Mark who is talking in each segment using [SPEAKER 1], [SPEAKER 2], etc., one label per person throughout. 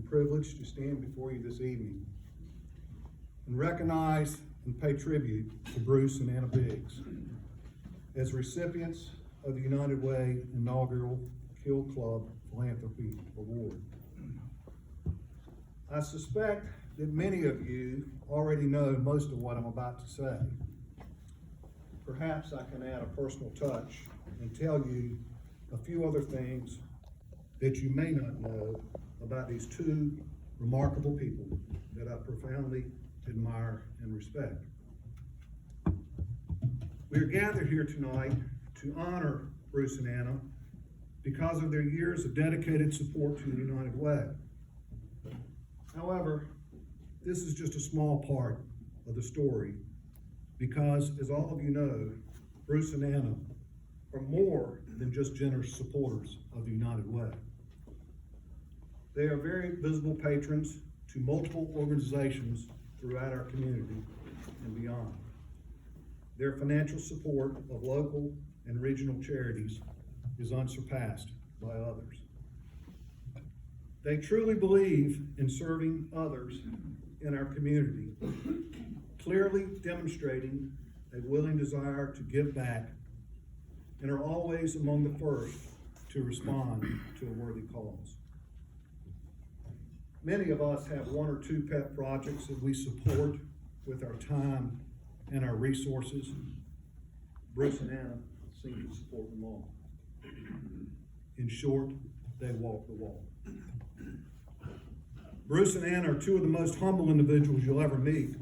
[SPEAKER 1] privileged to stand before you this evening and recognize and pay tribute to Bruce and Anna Biggs as recipients of the United Way inaugural Kill Club Philanthropy Award. I suspect that many of you already know most of what I'm about to say. Perhaps I can add a personal touch and tell you a few other things that you may not know about these two remarkable people that I profoundly admire and respect. We are gathered here tonight to honor Bruce and Anna because of their years of dedicated support to the United Way. However, this is just a small part of the story because, as all of you know, Bruce and Anna are more than just generous supporters of the United Way. They are very visible patrons to multiple organizations throughout our community and beyond. Their financial support of local and regional charities is unsurpassed by others. They truly believe in serving others in our community, clearly demonstrating a willing desire to give back, and are always among the first to respond to a worthy cause. Many of us have one or two pet projects that we support with our time and our resources. Bruce and Anna seem to support them all. In short, they walk the walk. Bruce and Anna are two of the most humble individuals you'll ever meet.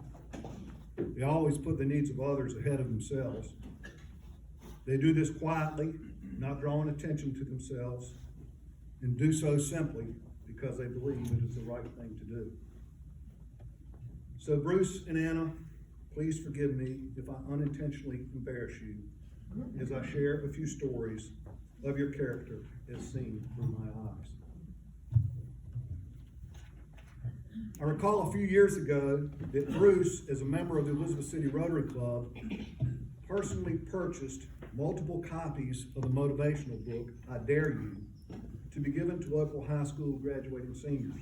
[SPEAKER 1] They always put the needs of others ahead of themselves. They do this quietly, not drawing attention to themselves, and do so simply because they believe it is the right thing to do. So Bruce and Anna, please forgive me if I unintentionally embarrass you as I share a few stories of your character as seen through my eyes. I recall a few years ago that Bruce, as a member of the Elizabeth City Rotary Club, personally purchased multiple copies of the motivational book, I Dare You, to be given to local high school graduating seniors.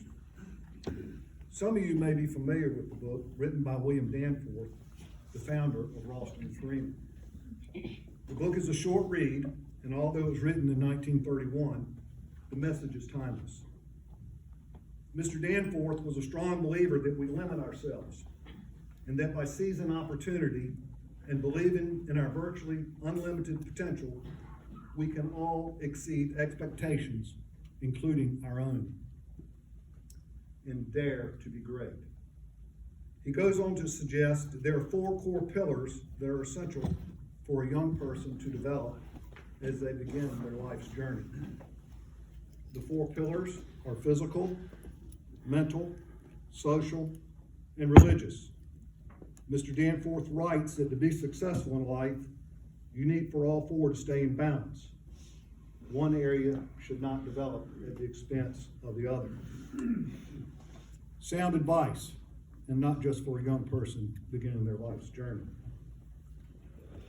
[SPEAKER 1] Some of you may be familiar with the book, written by William Danforth, the founder of Ralston Freeman. The book is a short read, and although it was written in 1931, the message is timeless. Mr. Danforth was a strong believer that we limit ourselves, and that by seizing opportunity and believing in our virtually unlimited potential, we can all exceed expectations, including our own, and dare to be great. He goes on to suggest that there are 4 core pillars that are essential for a young person to develop as they begin their life's journey. The 4 pillars are physical, mental, social, and religious. Mr. Danforth writes that to be successful in life, you need for all 4 to stay in balance. One area should not develop at the expense of the other. Sound advice, and not just for a young person beginning their life's journey.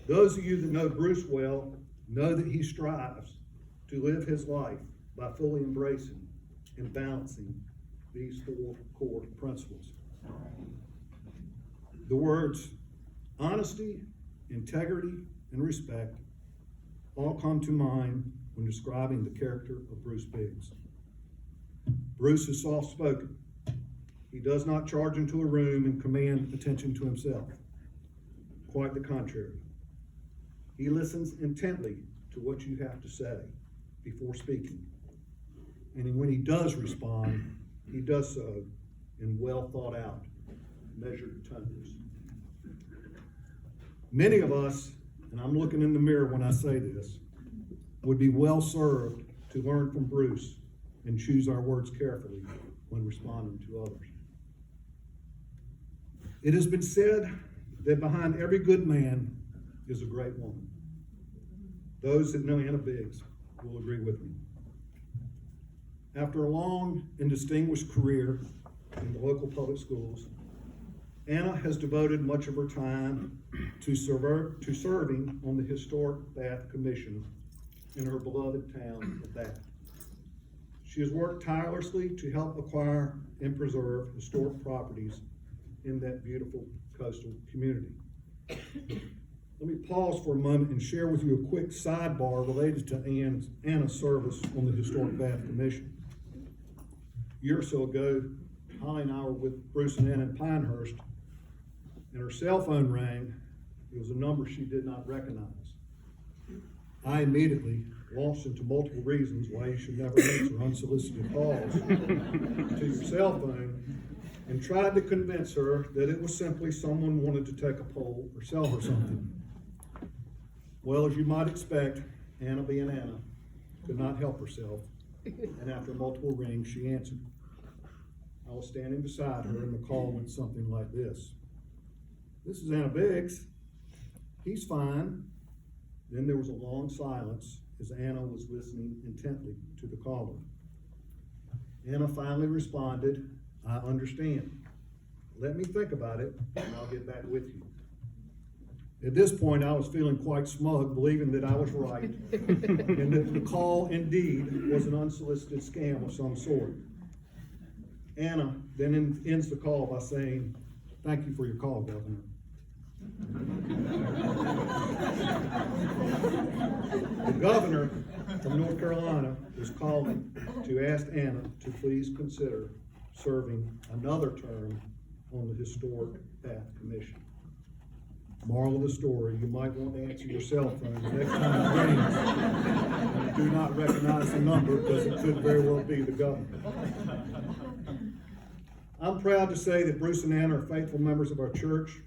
[SPEAKER 1] Those of you that know Bruce well know that he strives to live his life by fully embracing and balancing these 4 core principles. The words honesty, integrity, and respect all come to mind when describing the character of Bruce Biggs. Bruce is soft-spoken. He does not charge into a room and command attention to himself. Quite the contrary. He listens intently to what you have to say before speaking. And when he does respond, he does so in well thought out, measured tones. Many of us, and I'm looking in the mirror when I say this, would be well served to learn from Bruce and choose our words carefully when responding to others. It has been said that behind every good man is a great woman. Those that know Anna Biggs will agree with me. After a long and distinguished career in the local public schools, Anna has devoted much of her time to serving on the Historic Bath Commission in her beloved town of Bath. She has worked tirelessly to help acquire and preserve historic properties in that beautiful coastal community. Let me pause for a moment and share with you a quick sidebar related to Anna's service on the Historic Bath Commission. A year or so ago, Holly and I were with Bruce and Anna in Pinehurst, and her cell phone rang. It was a number she did not recognize. I immediately launched into multiple reasons why you should never answer unsolicited calls to your cell phone, and tried to convince her that it was simply someone wanted to take a poll or sell her something. Well, as you might expect, Anna being Anna could not help herself, and after multiple rings, she answered. I was standing beside her, and the call went something like this. This is Anna Biggs. He's fine. Then there was a long silence as Anna was listening intently to the caller. Anna finally responded, I understand. Let me think about it, and I'll get back with you. At this point, I was feeling quite smug, believing that I was right, and that the call indeed was an unsolicited scam of some sort. Anna then ends the call by saying, thank you for your call, Governor. The governor from North Carolina is calling to ask Anna to please consider serving another term on the Historic Bath Commission. Moral of the story, you might want to answer your cell phone the next time it rings. And do not recognize the number because it could very well be the governor. I'm proud to say that Bruce and Anna are faithful members of our church.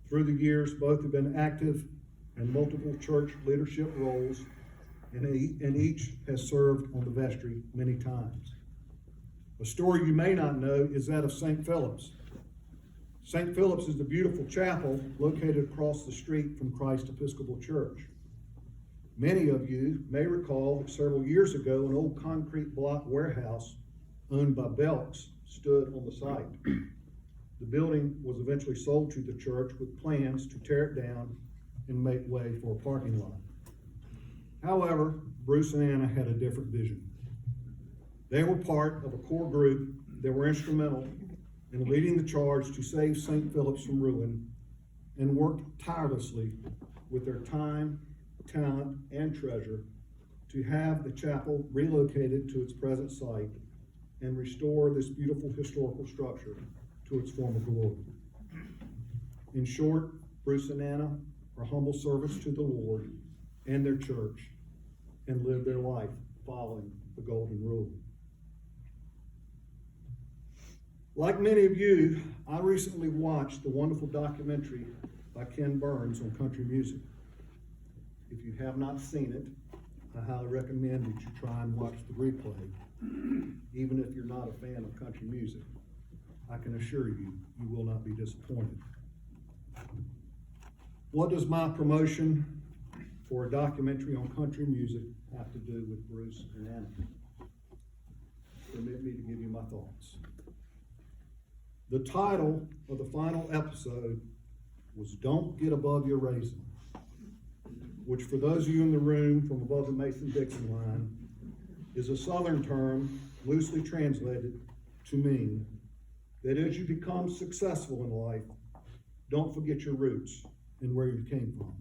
[SPEAKER 1] Through the years, both have been active in multiple church leadership roles, and each has served on the vestry many times. A story you may not know is that of St. Philip's. St. Philip's is the beautiful chapel located across the street from Christ Episcopal Church. Many of you may recall that several years ago, an old concrete block warehouse owned by Belks stood on the site. The building was eventually sold to the church with plans to tear it down and make way for a parking lot. However, Bruce and Anna had a different vision. They were part of a core group that were instrumental in leading the charge to save St. Philip's from ruin, and worked tirelessly with their time, talent, and treasure to have the chapel relocated to its present site and restore this beautiful historical structure to its former glory. In short, Bruce and Anna are humble servants to the Lord and their church, and live their life following the golden rule. Like many of you, I recently watched the wonderful documentary by Ken Burns on country music. If you have not seen it, I highly recommend that you try and watch the replay, even if you're not a fan of country music. I can assure you, you will not be disappointed. What does my promotion for a documentary on country music have to do with Bruce and Anna? Permit me to give you my thoughts. The title of the final episode was Don't Get Above Your Raisin, which for those of you in the room from above the Mason-Dixon line is a Southern term loosely translated to mean that as you become successful in life, don't forget your roots and where you came from.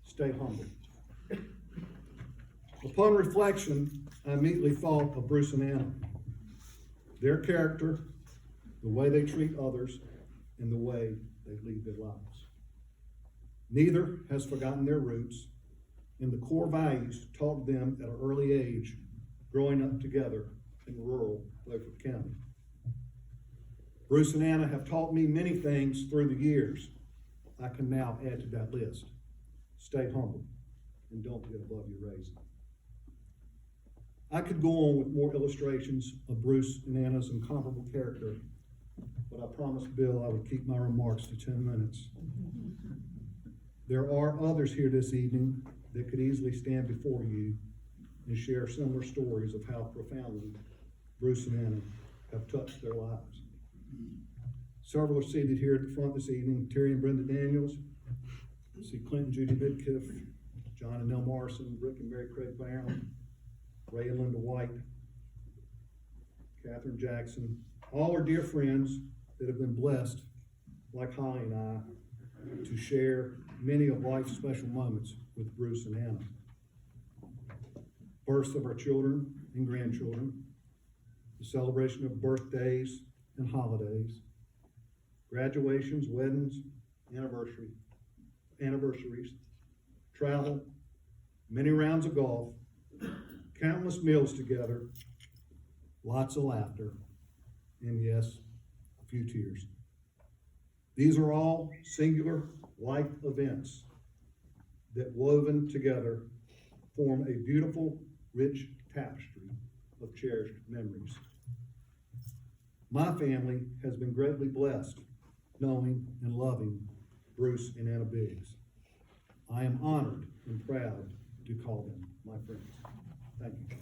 [SPEAKER 1] Stay humble. Upon reflection, I immediately thought of Bruce and Anna, their character, the way they treat others, and the way they lead their lives. Neither has forgotten their roots and the core values taught them at an early age, growing up together in rural Beaufort County. Bruce and Anna have taught me many things through the years. I can now add to that list. Stay humble and don't get above your raisin. I could go on with more illustrations of Bruce and Anna's incomparable character, but I promised Bill I would keep my remarks to 10 minutes. There are others here this evening that could easily stand before you and share similar stories of how profoundly Bruce and Anna have touched their lives. Several are seated here at the front this evening. Terry and Brenda Daniels, I see Clint and Judy Midkiff, John and Nell Morrison, Rick and Mary Craig Barron, Ray and Linda White, Catherine Jackson, all are dear friends that have been blessed, like Holly and I, to share many of life's special moments with Bruce and Anna. Births of our children and grandchildren, the celebration of birthdays and holidays, graduations, weddings, anniversaries, travel, many rounds of golf, countless meals together, lots of laughter, and yes, a few tears. These are all singular life events that, woven together, form a beautiful, rich tapestry of cherished memories. My family has been greatly blessed knowing and loving Bruce and Anna Biggs. I am honored and proud to call them my friends. Thank you.